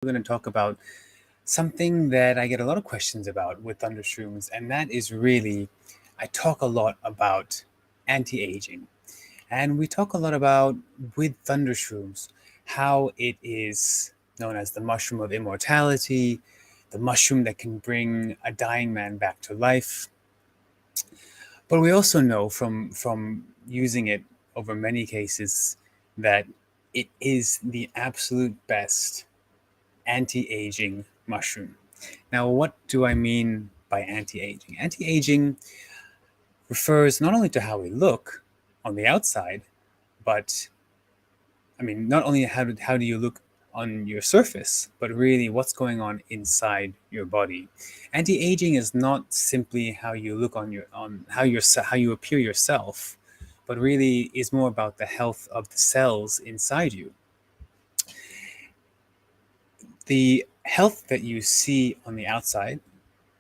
we're going to talk about something that I get a lot of questions about with Thundershroomz, and that is really, I talk a lot about anti-aging. And we talk a lot about, with Thundershroomz, how it is known as the mushroom of immortality, the mushroom that can bring a dying man back to life. But we also know from using it over many cases that it is the absolute best anti-aging mushroom. Now, what do I mean by anti-aging? Anti-aging refers not only to how we look on the outside, but not only how do you look on your surface, but really what's going on inside your body. Anti-aging is not simply how you look on how you appear yourself, but really is more about the health of the cells inside you. The health that you see on the outside,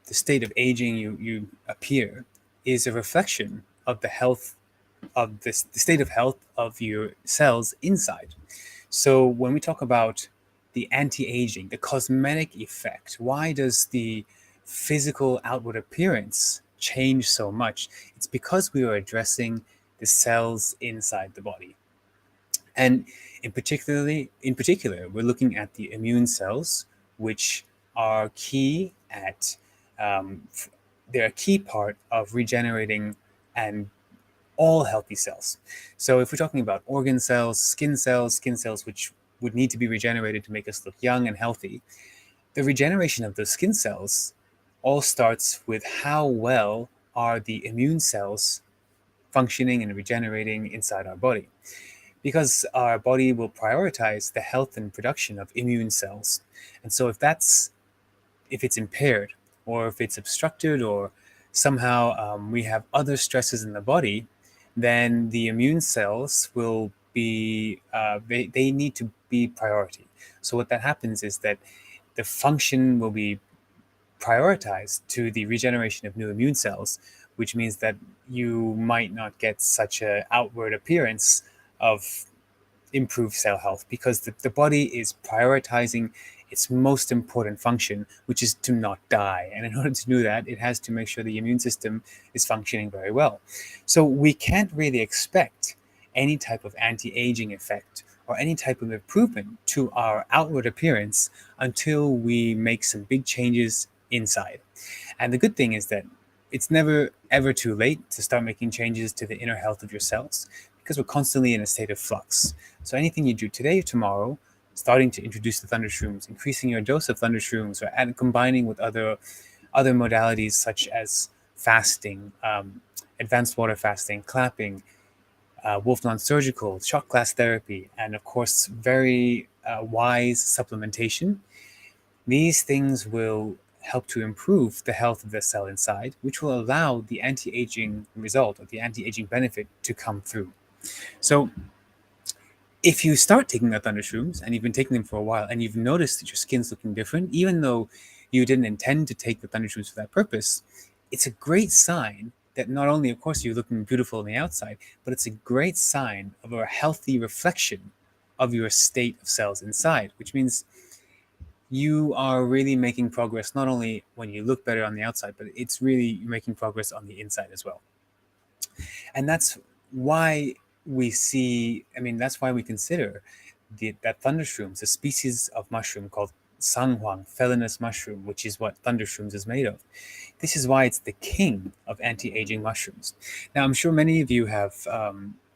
the state of aging you appear, is a reflection of the health of the state of health of your cells inside. So when we talk about the anti-aging, the cosmetic effect, why does the physical outward appearance change so much? It's because we are addressing the cells inside the body. And in particular, we're looking at the immune cells, which are key at they're a key part of regenerating and all healthy cells. So if we're talking about organ cells, skin cells which would need to be regenerated to make us look young and healthy, the regeneration of those skin cells all starts with how well are the immune cells functioning and regenerating inside our body. Because our body will prioritize the health and production of immune cells. And so if it's impaired, or if it's obstructed, or somehow we have other stresses in the body, then the immune cells will be, they need to be priority. So what that happens is that the function will be prioritized to the regeneration of new immune cells, which means that you might not get such an outward appearance of improved cell health, because the body is prioritizing its most important function, which is to not die. And in order to do that, it has to make sure the immune system is functioning very well. So we can't really expect any type of anti-aging effect or any type of improvement to our outward appearance until we make some big changes inside. And the good thing is that it's never ever too late to start making changes to the inner health of your cells, because we're constantly in a state of flux. So anything you do today or tomorrow, starting to introduce the Thundershroomz, increasing your dose of Thundershroomz, and combining with other modalities such as fasting, advanced water fasting, clapping, wolf non-surgical, shot glass therapy, and of course very wise supplementation. These things will help to improve the health of the cell inside, which will allow the anti-aging result or the anti-aging benefit to come through. So if you start taking the Thundershroomz and you've been taking them for a while and you've noticed that your skin's looking different, even though you didn't intend to take the Thundershroomz for that purpose, it's a great sign that not only, of course, you're looking beautiful on the outside, but it's a great sign of a healthy reflection of your state of cells inside, which means you are really making progress not only when you look better on the outside, but it's really making progress on the inside as well. And that's why that's why we consider that Thundershroomz, a species of mushroom called Sanghuang, felinous mushroom, which is what Thundershroomz is made of. This is why it's the king of anti-aging mushrooms. Now, I'm sure many of you have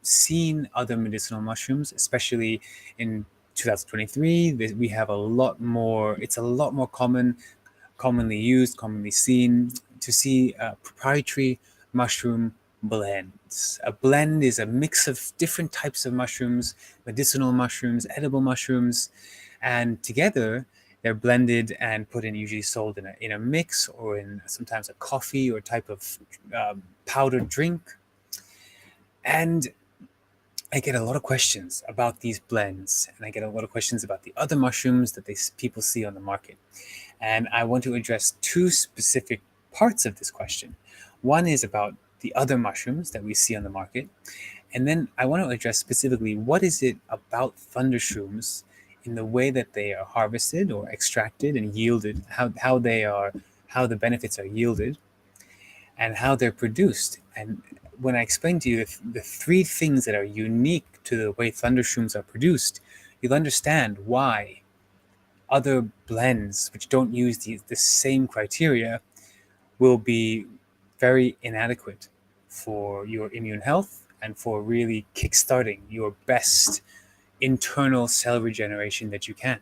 seen other medicinal mushrooms, especially in 2023. We have a lot more, it's a lot more commonly used, commonly seen, to see proprietary mushroom blends. A blend is a mix of different types of mushrooms, medicinal mushrooms, edible mushrooms, and together they're blended and put in, usually sold in a mix, or in sometimes a coffee or type of powdered drink. And I get a lot of questions about these blends, and I get a lot of questions about the other mushrooms that people see on the market. And I want to address two specific parts of this question. One is about the other mushrooms that we see on the market. And then I want to address specifically, what is it about Thundershroomz in the way that they are harvested or extracted and yielded, how the benefits are yielded, and how they're produced. And when I explain to you the three things that are unique to the way Thundershroomz are produced, you'll understand why other blends which don't use the same criteria will be very inadequate for your immune health and for really kickstarting your best internal cell regeneration that you can.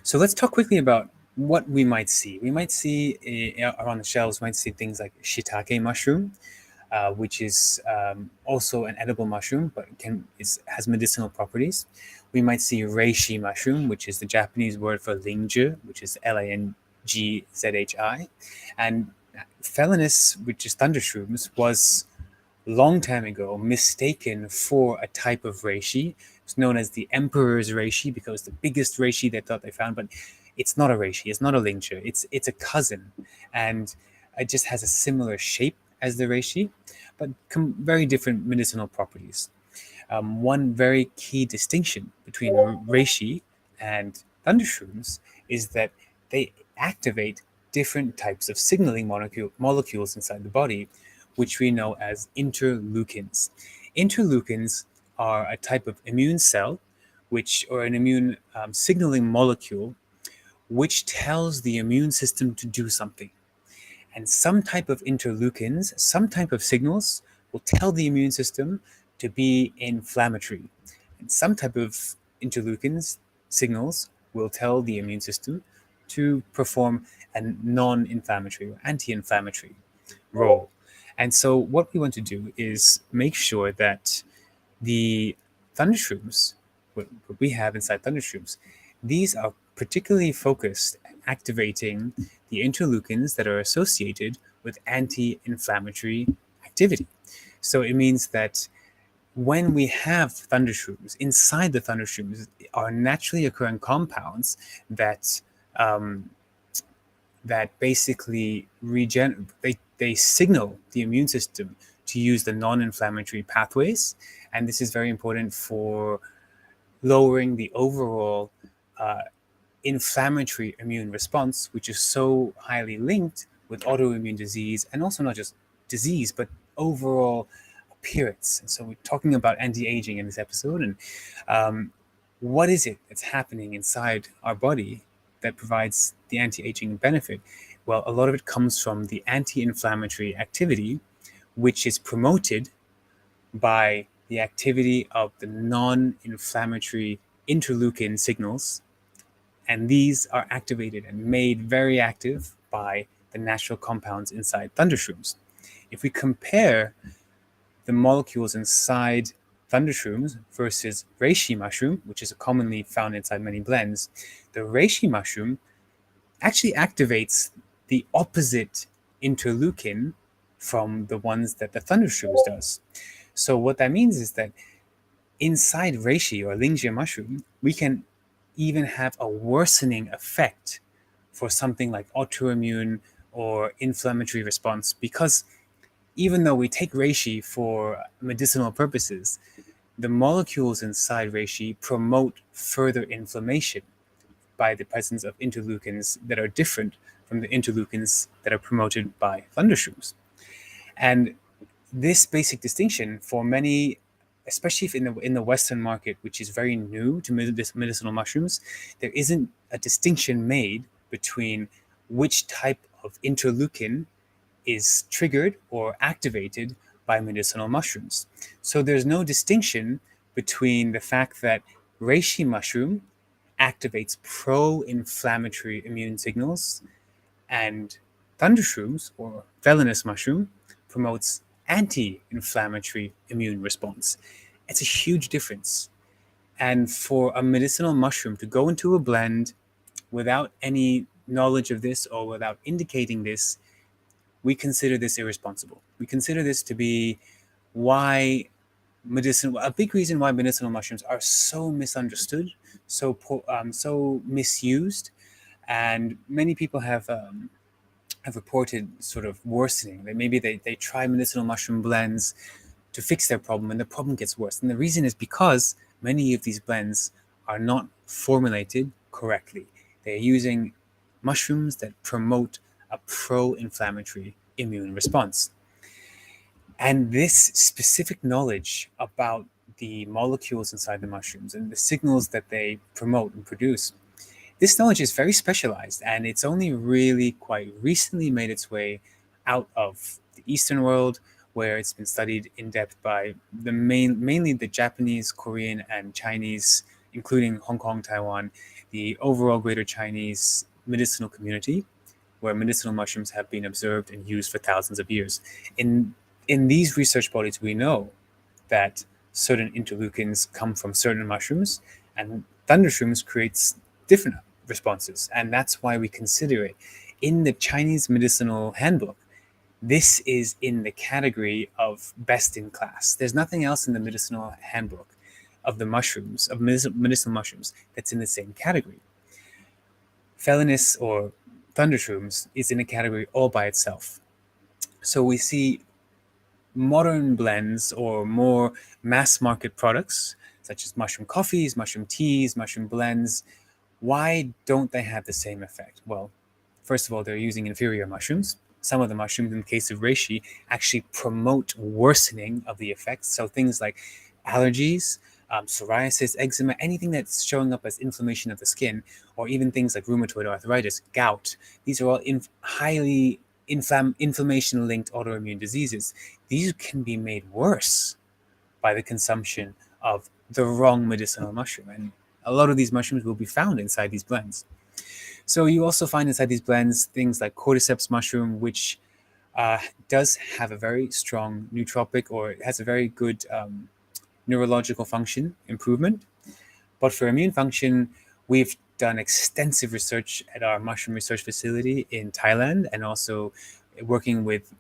So let's talk quickly about what we might see. We might see on the shelves, might see things like shiitake mushroom, which is also an edible mushroom, but has medicinal properties. We might see reishi mushroom, which is the Japanese word for lingzhi, which is Langzhi. And Felinus, which is Thundershroomz, was long time ago mistaken for a type of reishi. It's known as the emperor's reishi because the biggest reishi they thought they found, but it's not a reishi, it's not a lingzhi, it's a cousin, and it just has a similar shape as the reishi, but very different medicinal properties. One very key distinction between reishi and Thundershroomz is that they activate different types of signaling molecules inside the body, which we know as interleukins. Interleukins are a type of immune cell, or an immune signaling molecule, which tells the immune system to do something. And some type of interleukins, some type of signals will tell the immune system to be inflammatory. And some type of interleukins signals will tell the immune system to perform a non-inflammatory or anti-inflammatory role. And so what we want to do is make sure that the Thundershroomz, what we have inside Thundershroomz, these are particularly focused at activating the interleukins that are associated with anti-inflammatory activity. So it means that when we have Thundershroomz, inside the Thundershroomz are naturally occurring compounds that basically they signal the immune system to use the non-inflammatory pathways, and this is very important for lowering the overall inflammatory immune response, which is so highly linked with autoimmune disease, and also not just disease, but overall appearance. And so we're talking about anti-aging in this episode, and what is it that's happening inside our body that provides the anti-aging benefit? Well, a lot of it comes from the anti-inflammatory activity, which is promoted by the activity of the non-inflammatory interleukin signals. And these are activated and made very active by the natural compounds inside Thundershroomz. If we compare the molecules inside Thundershroomz versus reishi mushroom, which is commonly found inside many blends, the reishi mushroom actually activates the opposite interleukin from the ones that the Thundershroomz does. So what that means is that inside reishi or lingzhi mushroom, we can even have a worsening effect for something like autoimmune or inflammatory response, because even though we take reishi for medicinal purposes, the molecules inside reishi promote further inflammation by the presence of interleukins that are different from the interleukins that are promoted by Thundershroomz. And this basic distinction for many, especially in the Western market, which is very new to medicinal mushrooms, there isn't a distinction made between which type of interleukin is triggered or activated by medicinal mushrooms. So there's no distinction between the fact that reishi mushroom activates pro-inflammatory immune signals and Thundershroomz or Felinus mushroom promotes anti-inflammatory immune response. It's a huge difference. And for a medicinal mushroom to go into a blend without any knowledge of this or without indicating this, we consider this irresponsible. We consider this to be a big reason why medicinal mushrooms are so misunderstood, so misused, and many people have reported sort of worsening. That maybe they try medicinal mushroom blends to fix their problem, and the problem gets worse. And the reason is because many of these blends are not formulated correctly. They're using mushrooms that promote a pro-inflammatory immune response. And this specific knowledge about the molecules inside the mushrooms and the signals that they promote and produce, this knowledge is very specialized, and it's only really quite recently made its way out of the Eastern world, where it's been studied in depth by mainly the Japanese, Korean, and Chinese, including Hong Kong, Taiwan, the overall Greater Chinese medicinal community, where medicinal mushrooms have been observed and used for thousands of years. In these research bodies, we know that certain interleukins come from certain mushrooms, and Thundershrooms creates different responses, and that's why we consider it. In the Chinese medicinal handbook, this is in the category of best in class. There's nothing else in the medicinal handbook of the mushrooms, of medicinal mushrooms, that's in the same category. Felinis, or Thundershrooms, is in a category all by itself. So we see modern blends or more mass market products, such as mushroom coffees, mushroom teas, mushroom blends. Why don't they have the same effect? Well, first of all, they're using inferior mushrooms. Some of the mushrooms, in the case of reishi, actually promote worsening of the effects. So things like allergies, psoriasis, eczema, anything that's showing up as inflammation of the skin, or even things like rheumatoid arthritis, gout. These are all highly inflammation-linked autoimmune diseases. These can be made worse by the consumption of the wrong medicinal mushroom. And a lot of these mushrooms will be found inside these blends. So you also find inside these blends things like cordyceps mushroom, which does have a very strong nootropic, or it has a very good neurological function improvement. But for immune function, we've done extensive research at our mushroom research facility in Thailand, and also working with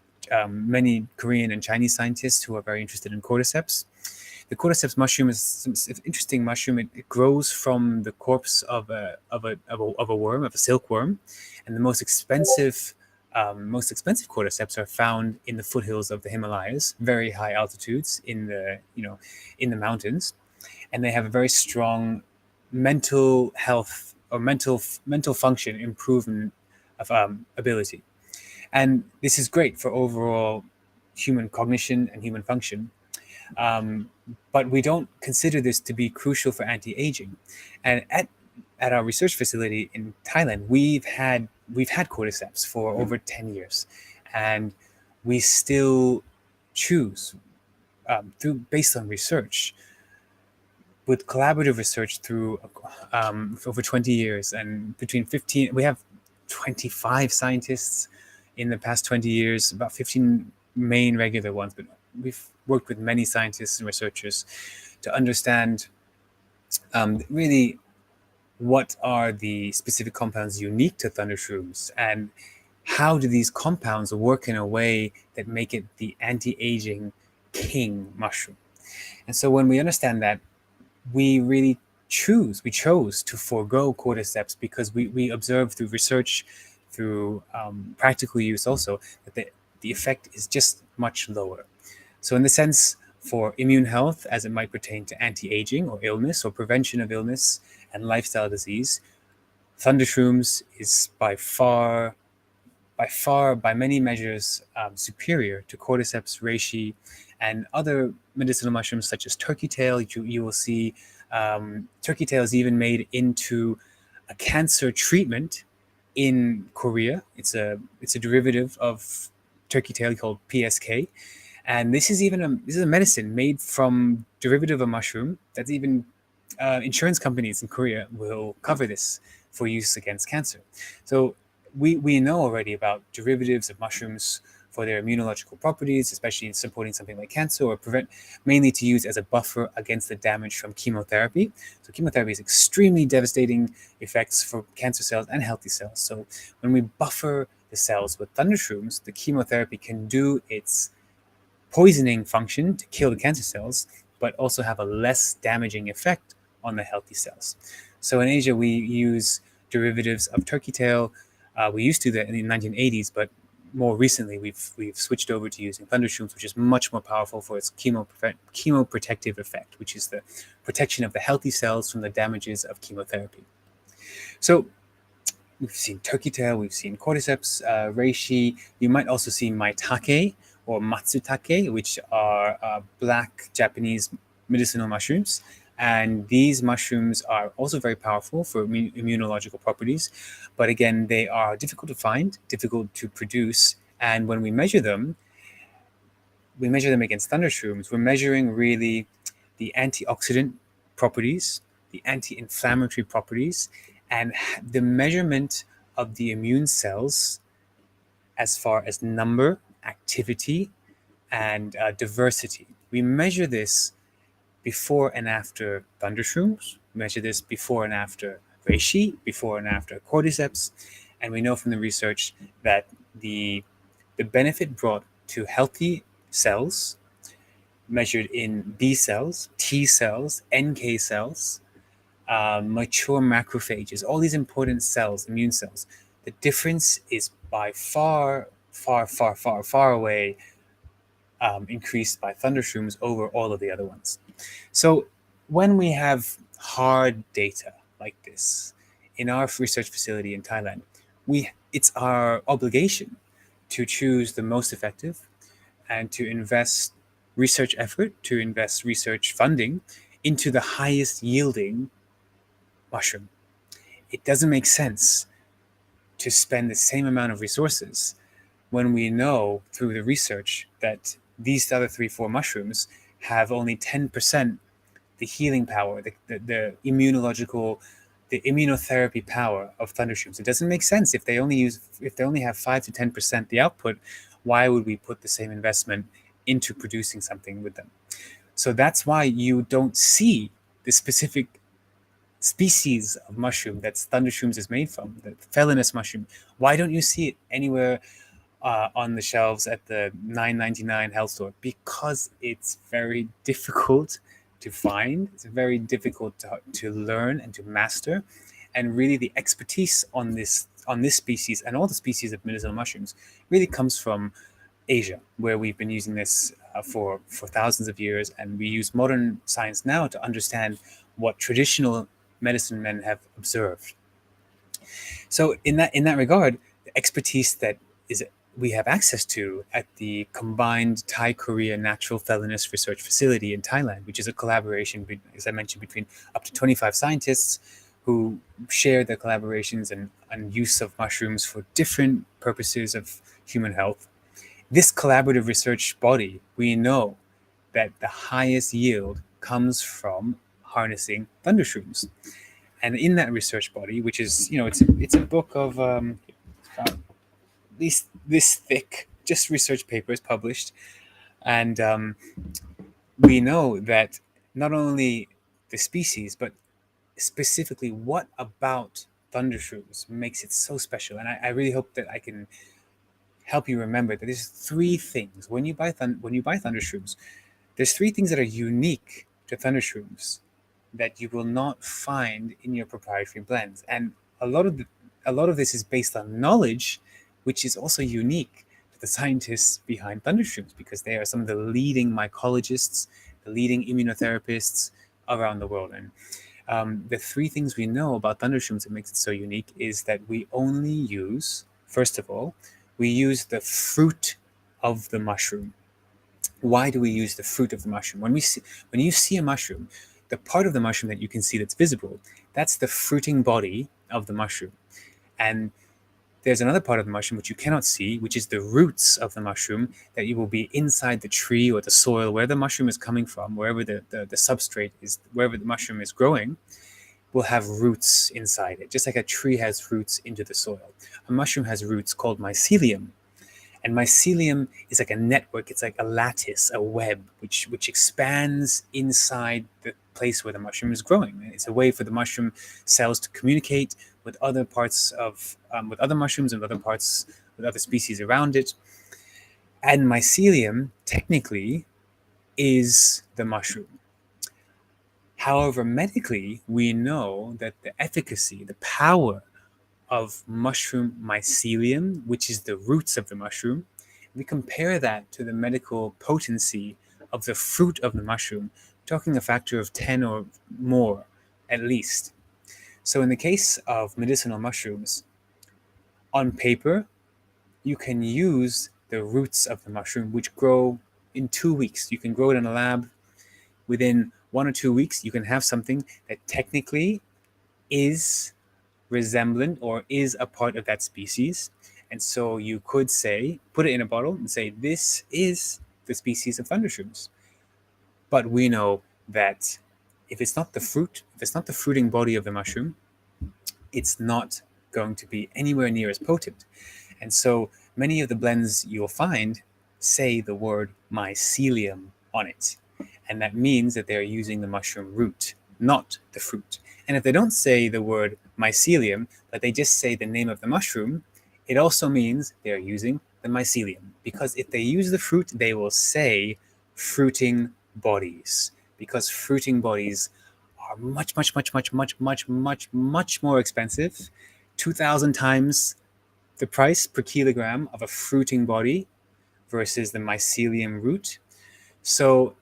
many Korean and Chinese scientists who are very interested in cordyceps. The cordyceps mushroom is an interesting mushroom. It grows from the corpse of a worm, of a silkworm, and the most expensive cordyceps are found in the foothills of the Himalayas, very high altitudes in the mountains, and they have a very strong mental health or mental function improvement of ability. And this is great for overall human cognition and human function. But we don't consider this to be crucial for anti-aging. And at our research facility in Thailand, we've had cordyceps for over 10 years, and we still choose based on research, with collaborative research through for over 20 years, and between 15, we have 25 scientists in the past 20 years, about 15 main regular ones, but we've worked with many scientists and researchers to understand really what are the specific compounds unique to Thundershrooms, and how do these compounds work in a way that make it the anti-aging king mushroom. And so when we understand that, we chose to forego cordyceps, because we observed through research, through practical use also, that the effect is just much lower. So in the sense, for immune health, as it might pertain to anti-aging or illness or prevention of illness and lifestyle disease, Thundershrooms is by many measures superior to cordyceps, reishi, and other medicinal mushrooms such as turkey tail. You will see turkey tail is even made into a cancer treatment in Korea. It's a derivative of turkey tail called PSK, and this is a medicine made from derivative of mushroom that's even insurance companies in Korea will cover this for use against cancer. So we know already about derivatives of mushrooms for their immunological properties, especially in supporting something like cancer, or mainly to use as a buffer against the damage from chemotherapy. So chemotherapy has extremely devastating effects for cancer cells and healthy cells. So when we buffer the cells with Thundershrooms, the chemotherapy can do its poisoning function to kill the cancer cells, but also have a less damaging effect on the healthy cells. So in Asia, we use derivatives of turkey tail. We used to that in the 1980s, but more recently, we've switched over to using Thundershroomz, which is much more powerful for its chemoprotective effect, which is the protection of the healthy cells from the damages of chemotherapy. So we've seen turkey tail, we've seen cordyceps, reishi. You might also see maitake or matsutake, which are black Japanese medicinal mushrooms. And these mushrooms are also very powerful for immunological properties. But again, they are difficult to find, difficult to produce. And when we measure them against Thundershroomz. We're measuring really the antioxidant properties, the anti-inflammatory properties, and the measurement of the immune cells as far as number, activity, and diversity. We measure this before and after Thundershroomz, measure this before and after reishi, before and after cordyceps, and we know from the research that the benefit brought to healthy cells measured in B cells, T cells, NK cells, mature macrophages, all these important cells, immune cells. The difference is by far, far, far, far, far away increased by Thundershroomz over all of the other ones. So when we have hard data like this in our research facility in Thailand, it's our obligation to choose the most effective and to invest research effort, to invest research funding into the highest yielding mushroom. It doesn't make sense to spend the same amount of resources when we know through the research that these other 3-4 mushrooms have only 10% the healing power, the immunological, the immunotherapy power of Thundershroomz. It doesn't make sense if they only have 5 to 10% the output. Why would we put the same investment into producing something with them? So that's why you don't see the specific species of mushroom that Thundershroomz is made from, the felinus mushroom. Why don't you see it anywhere on the shelves at the $9.99 health store? Because it's very difficult to find. It's very difficult to learn and to master. And really, the expertise on this species and all the species of medicinal mushrooms really comes from Asia, where we've been using this for thousands of years, and we use modern science now to understand what traditional medicine men have observed. So in that regard, the expertise that we have access to at the combined Thai-Korea Natural Felinus Research Facility in Thailand, which is a collaboration, as I mentioned, between up to 25 scientists who share their collaborations and use of mushrooms for different purposes of human health. This collaborative research body, we know that the highest yield comes from harnessing Thundershroomz. And in that research body, which is, it's a book of at least this thick, just research papers published. And we know that not only the species, but specifically what about Thundershroomz makes it so special. And I really hope that I can help you remember that there's 3 things. When you buy Thundershroomz, there's 3 things that are unique to Thundershroomz that you will not find in your proprietary blends. And a lot of this is based on knowledge, which is also unique to the scientists behind Thundershroomz, because they are some of the leading mycologists, the leading immunotherapists around the world. And the 3 things we know about Thundershroomz that makes it so unique is that we only use, first of all, we use the fruit of the mushroom. Why do we use the fruit of the mushroom? When you see a mushroom, the part of the mushroom that you can see that's visible, that's the fruiting body of the mushroom. And there's another part of the mushroom which you cannot see, which is the roots of the mushroom, that you will be inside the tree or the soil, where the mushroom is coming from, wherever the substrate is, wherever the mushroom is growing, will have roots inside it. Just like a tree has roots into the soil, a mushroom has roots called mycelium. And mycelium is like a network. It's like a lattice, a web, which expands inside the place where the mushroom is growing. It's a way for the mushroom cells to communicate with other parts of, with other mushrooms and with other species around it. And mycelium, technically, is the mushroom. However, medically, we know that the efficacy, the power of mushroom mycelium, which is the roots of the mushroom, we compare that to the medical potency of the fruit of the mushroom, talking a factor of 10 or more at least. So in the case of medicinal mushrooms, on paper, you can use the roots of the mushroom, which grow in 2 weeks. You can grow it in a lab. Within 1 or 2 weeks, you can have something that technically is resemblant or is a part of that species. And so you could say, put it in a bottle and say, this is the species of Thundershroomz. But we know that if it's not the fruit, if it's not the fruiting body of the mushroom, it's not going to be anywhere near as potent. And so many of the blends you'll find say the word mycelium on it. And that means that they're using the mushroom root, not the fruit. And if they don't say the word mycelium, but they just say the name of the mushroom, it also means they're using the mycelium. Because if they use the fruit, they will say fruiting bodies. Because fruiting bodies are much, much, much, much, much, much, much, much more expensive. 2,000 times the price per kilogram of a fruiting body versus the mycelium root. So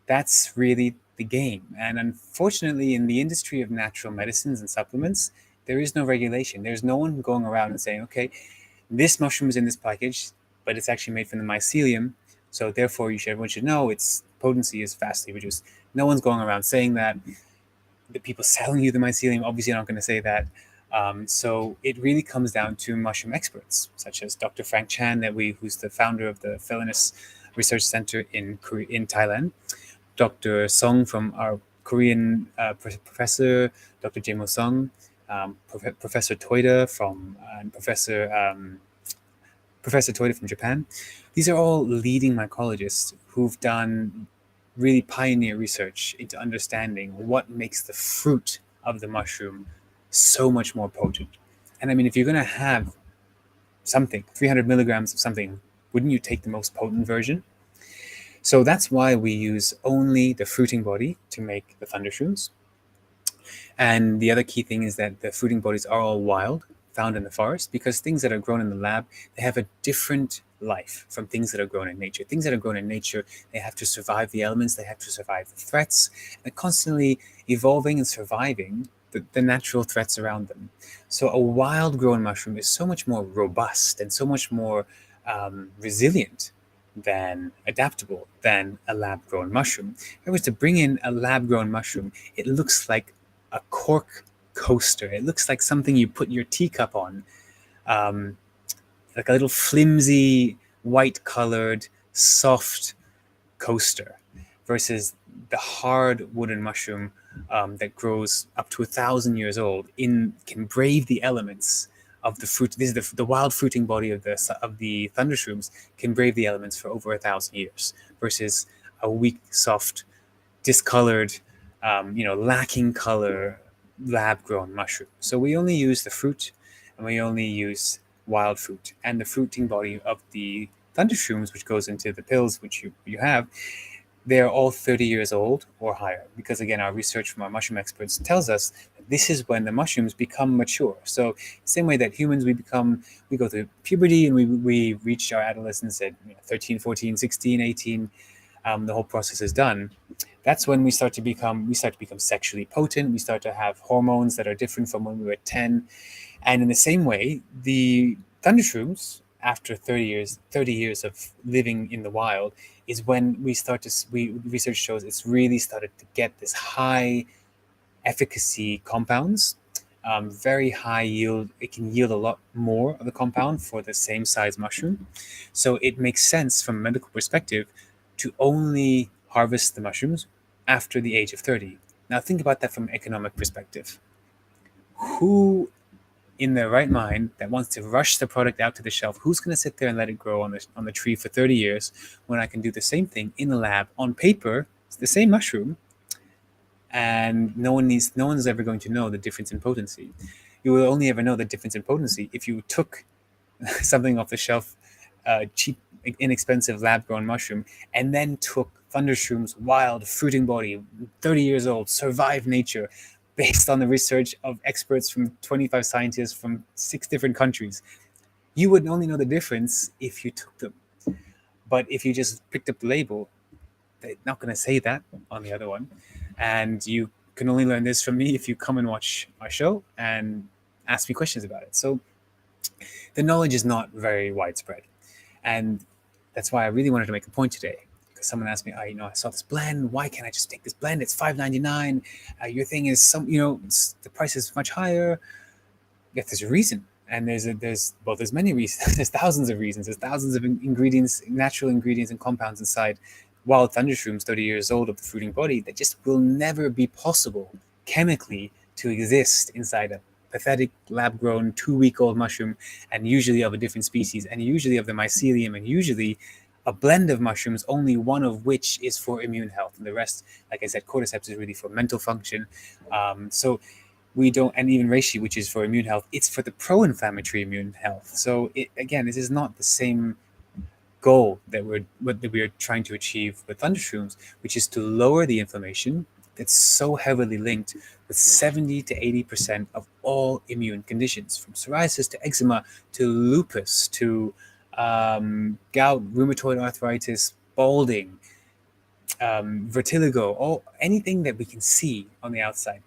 that's really the game. And unfortunately, in the industry of natural medicines and supplements, there is no regulation. There's no one going around and saying, okay, this mushroom is in this package, but it's actually made from the mycelium. So therefore, everyone should know its potency is vastly reduced. No one's going around saying that. The people selling you the mycelium obviously are not going to say that. So it really comes down to mushroom experts, such as Dr. Frank Chan, who's the founder of the Felinus Research Center in Thailand, Dr. Song from our Korean professor, Dr. Jaemo Song, Professor Toida Professor Toida from Japan. These are all leading mycologists who've done really pioneer research into understanding what makes the fruit of the mushroom so much more potent. And I mean, if you're going to have something, 300 milligrams of something, wouldn't you take the most potent version? So that's why we use only the fruiting body to make the Thundershroomz. And the other key thing is that the fruiting bodies are all wild, found in the forest, because things that are grown in the lab, they have a different life from things that are grown in nature. Things that are grown in nature, they have to survive the elements, they have to survive the threats. They're constantly evolving and surviving the natural threats around them. So a wild grown mushroom is so much more robust and so much more resilient than adaptable than a lab grown mushroom. If I was to bring in a lab grown mushroom, it looks like a cork coaster. It looks like something you put your teacup on, like a little flimsy, white-colored, soft coaster, versus the hard wooden mushroom that grows up to 1,000 years old, can brave the elements of the fruit. This is the wild fruiting body of the Thundershroomz can brave the elements for over 1,000 years, versus a weak, soft, discolored, lacking color, lab-grown mushroom. So we only use the fruit, and we only use wild fruit. And the fruiting body of the Thundershroomz, which goes into the pills, which you have, they are all 30 years old or higher. Because again, our research from our mushroom experts tells us that this is when the mushrooms become mature. So same way that humans, we go through puberty and we reach our adolescence at 13, 14, 16, 18. The whole process is done. That's when we start to become sexually potent. We start to have hormones that are different from when we were 10. And in the same way, the Thundershroomz, after 30 years of living in the wild, is when research shows it's really started to get this high efficacy compounds, very high yield. It can yield a lot more of the compound for the same size mushroom. So it makes sense from a medical perspective to only harvest the mushrooms after the age of 30. Now think about that from an economic perspective. Who in their right mind that wants to rush the product out to the shelf, who's going to sit there and let it grow on the tree for 30 years when I can do the same thing in the lab on paper? It's the same mushroom, and no one's ever going to know the difference in potency. You will only ever know the difference in potency if you took something off the shelf, cheap, inexpensive lab-grown mushroom, and then took Thundershroomz wild fruiting body, 30 years old, survived nature, based on the research of experts from 25 scientists from 6 different countries. You would only know the difference if you took them. But if you just picked up the label, they're not going to say that on the other one. And you can only learn this from me if you come and watch our show and ask me questions about it. So the knowledge is not very widespread. And that's why I really wanted to make a point today. Because someone asked me, I saw this blend. Why can't I just take this blend? It's $5.99. Your thing is the price is much higher. Yeah, there's a reason. And there's many reasons. There's thousands of reasons. There's thousands of ingredients, natural ingredients and compounds inside wild Thundershroomz, 30 years old, of the fruiting body, that just will never be possible chemically to exist inside a pathetic lab-grown 2-week-old mushroom, and usually of a different species, and usually of the mycelium, and usually a blend of mushrooms, only one of which is for immune health, and the rest, like I said, cordyceps is really for mental function. So we don't, and even reishi, which is for immune health, it's for the pro-inflammatory immune health. So again, this is not the same goal that we're trying to achieve with Thundershroomz, which is to lower the inflammation that's so heavily linked with 70 to 80% of all immune conditions, from psoriasis to eczema to lupus to gout, rheumatoid arthritis, balding, vertigo, anything that we can see on the outside.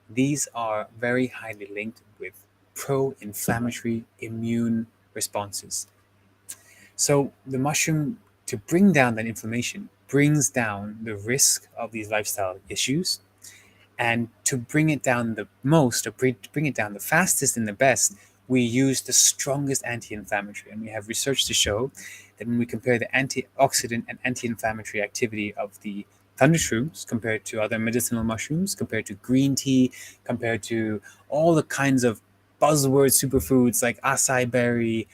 These are very highly linked with pro-inflammatory immune responses. So the mushroom, to bring down that inflammation, brings down the risk of these lifestyle issues. And to bring it down the most, or bring it down the fastest and the best, we use the strongest anti-inflammatory. And we have research to show that when we compare the antioxidant and anti-inflammatory activity of the Thundershroomz compared to other medicinal mushrooms, compared to green tea, compared to all the kinds of buzzword superfoods like acai berry,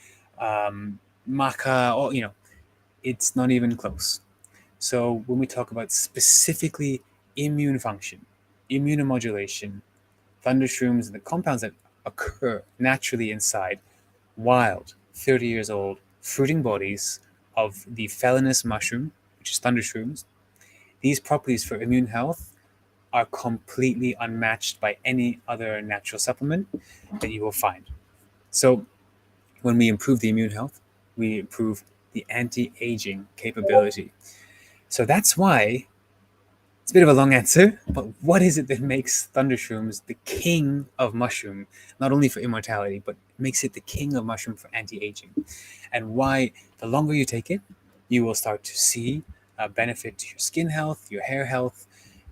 maca, it's not even close. So when we talk about specifically immune function, immunomodulation, Thundershroomz, and the compounds that occur naturally inside wild, 30 years old, fruiting bodies of the felinous mushroom, which is Thundershroomz, these properties for immune health are completely unmatched by any other natural supplement that you will find. So when we improve the immune health, we improve the anti-aging capability. So that's why it's a bit of a long answer, but what is it that makes Thundershroomz the king of mushroom, not only for immortality, but makes it the king of mushroom for anti-aging? And why the longer you take it, you will start to see a benefit to your skin health, your hair health,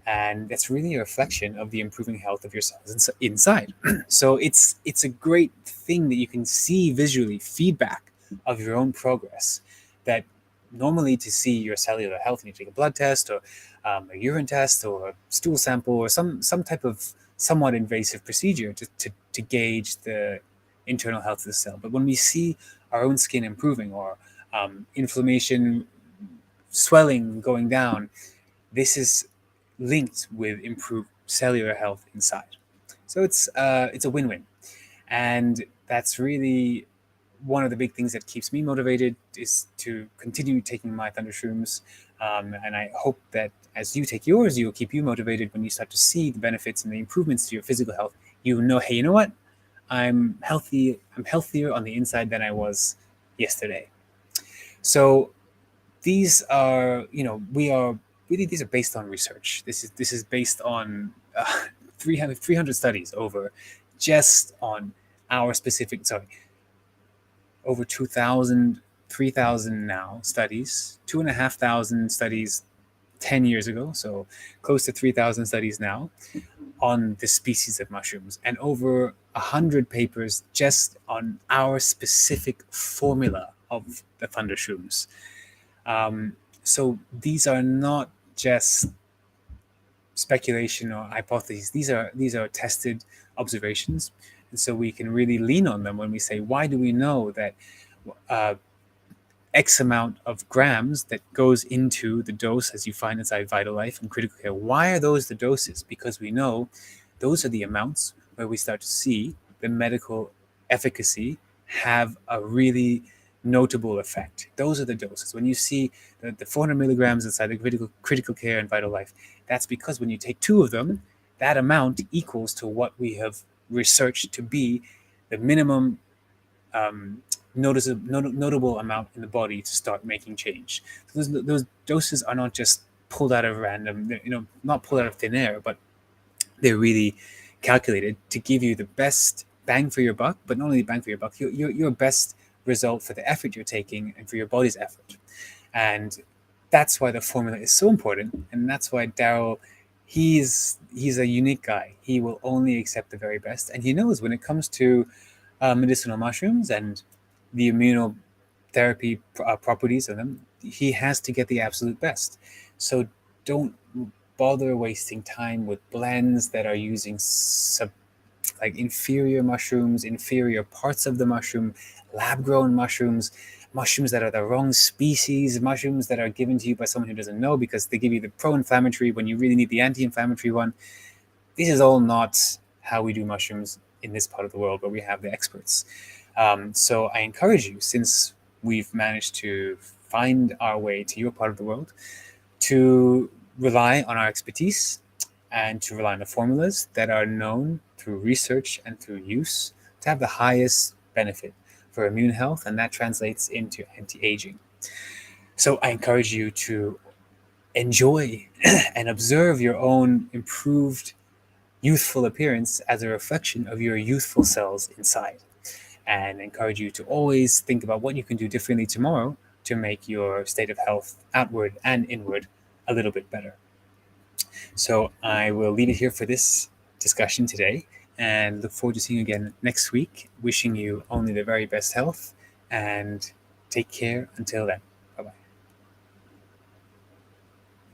and that's really a reflection of the improving health of your cells inside. So it's a great thing that you can see visually, feedback of your own progress, that normally to see your cellular health, you take a blood test or a urine test or a stool sample or some type of somewhat invasive procedure to gauge the internal health of the cell. But when we see our own skin improving, or inflammation, swelling going down, this is linked with improved cellular health inside. So it's a win-win, and that's really one of the big things that keeps me motivated, is to continue taking my Thundershroomz. And I hope that as you take yours, you will keep you motivated when you start to see the benefits and the improvements to your physical health. You know, hey, you know what? I'm healthy. I'm healthier on the inside than I was yesterday. So these are, these are based on research. This is based on 300 studies over just on our specific, over 2,000, 3,000 now studies, 2,500 studies 10 years ago, so close to 3,000 studies now on the species of mushrooms, and over 100 papers just on our specific formula of the Thundershroomz. So these are not just speculation or hypotheses. These are tested observations, and so we can really lean on them when we say, why do we know that X amount of grams that goes into the dose as you find inside Vital Life and Critical Care? Why are those the doses? Because we know those are the amounts where we start to see the medical efficacy have a really notable effect. Those are the doses. When you see the 400 milligrams inside the Critical Care and Vital Life, that's because when you take 2 of them, that amount equals to what we have researched to be the minimum notable amount in the body to start making change. So those doses are not just pulled out of random, not pulled out of thin air, but they're really calculated to give you the best bang for your buck, but not only bang for your buck, your best result for the effort you're taking and for your body's effort. And that's why the formula is so important, and that's why Daryl, he's a unique guy. He will only accept the very best, and he knows when it comes to medicinal mushrooms and the immunotherapy properties of them, he has to get the absolute best. So don't bother wasting time with blends that are using like inferior mushrooms, inferior parts of the mushroom, lab-grown mushrooms, mushrooms that are the wrong species, mushrooms that are given to you by someone who doesn't know because they give you the pro-inflammatory when you really need the anti-inflammatory one. This is all not how we do mushrooms in this part of the world where we have the experts. So I encourage you, since we've managed to find our way to your part of the world, to rely on our expertise and to rely on the formulas that are known through research and through use to have the highest benefit for immune health, and that translates into anti-aging. So I encourage you to enjoy and observe your own improved youthful appearance as a reflection of your youthful cells inside, and encourage you to always think about what you can do differently tomorrow to make your state of health outward and inward a little bit better. So I will leave it here for this discussion today and look forward to seeing you again next week. Wishing you only the very best health, and take care until then.